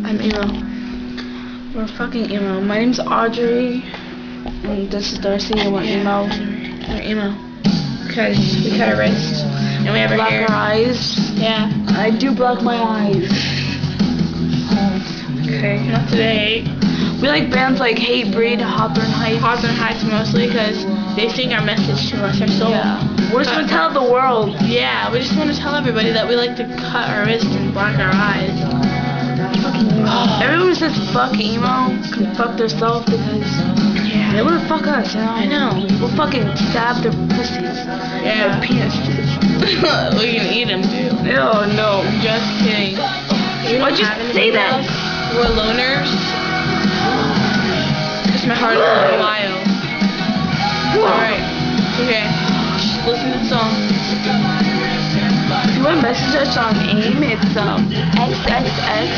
I'm emo. We're fucking emo. My name's Audrey, and this is Darcy, and we're emo. We're emo. Because we cut our wrists, and we have our Black hair. our eyes. Yeah. I do black my eyes. Okay, not today. We like bands like Hatebreed, Hawthorne Heights. Hawthorne Heights mostly, because they sing our message to us, our soul. Yeah. We're just gonna tell the world. Yeah, we just want to tell everybody that we like to cut our wrists and black our eyes. Fucking emo. Everyone who says fuck emo can fuck themselves because they wanna fuck us, you know? I know. We'll fucking stab their pussies. Yeah. Their penises. We can eat them too. Oh no. Just kidding. Why'd you say that? We're loners. Because my heart is on wild. Alright. Okay. Just listen to the song. If you want to message us on AIM, it's XXX.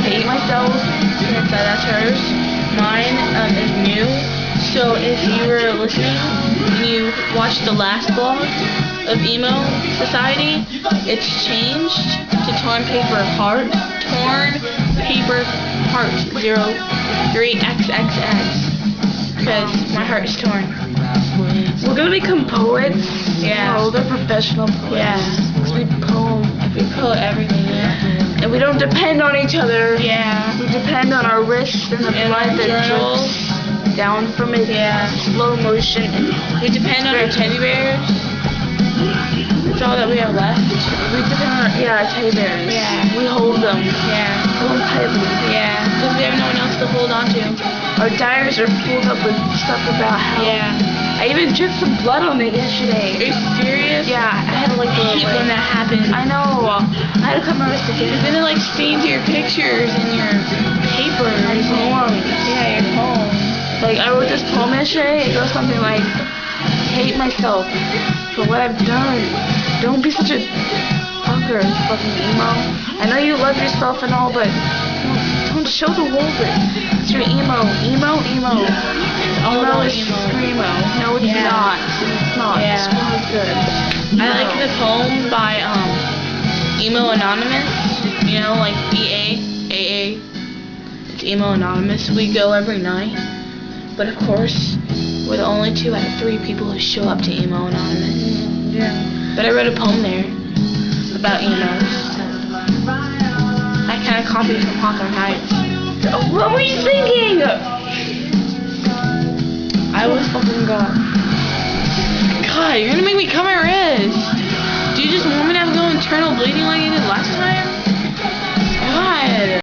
Hate myself. That's hers. Mine is new. So if you were listening and you watched the last vlog of Emo Society, it's changed to Torn Paper Heart. Torn Paper Heart 03XXX. Because my heart is torn. We're gonna become poets. Yeah. Oh, they're professional poets. Yeah. Because we poem. We pull everything, yeah. And we don't depend on each other. Yeah. We depend on our wrists and the blood that journals. drips down from it. Yeah. Slow motion. We depend on our teddy bears. That's all that we have left. We depend on our teddy bears. Yeah. We hold them. Yeah. Hold them tightly. Yeah. Because we have no one else to hold on to. Our diaries are filled up with stuff about how. Yeah. I even dripped some blood on it yesterday. Are you serious? Yeah, I had to like I hate when that happens. I know. I had to cut my wrist again. Then it like stains your pictures and your papers. My poems. Yeah, your poems. Like I wrote this poem yesterday. It goes something like, "Hate myself for what I've done. Don't be such a fucker, fucking emo. I know you love yourself and all, but don't show the world that you're emo. Emo. All Emo about is emo. screamo. No, it's Yeah. not. It's not. Yeah. Screamo is good. I like the poem by Emo Anonymous. You know, like EAAA. It's Emo Anonymous. We go every night. But of course, we're the only 2 out of 3 people who show up to Emo Anonymous. Yeah. But I wrote a poem there about emos. I kind of copied from Hawthorne Heights. What were you thinking? I was fucking God, you're gonna make me cut my wrist. Do you just want me to have to go internal bleeding like I did last time? God.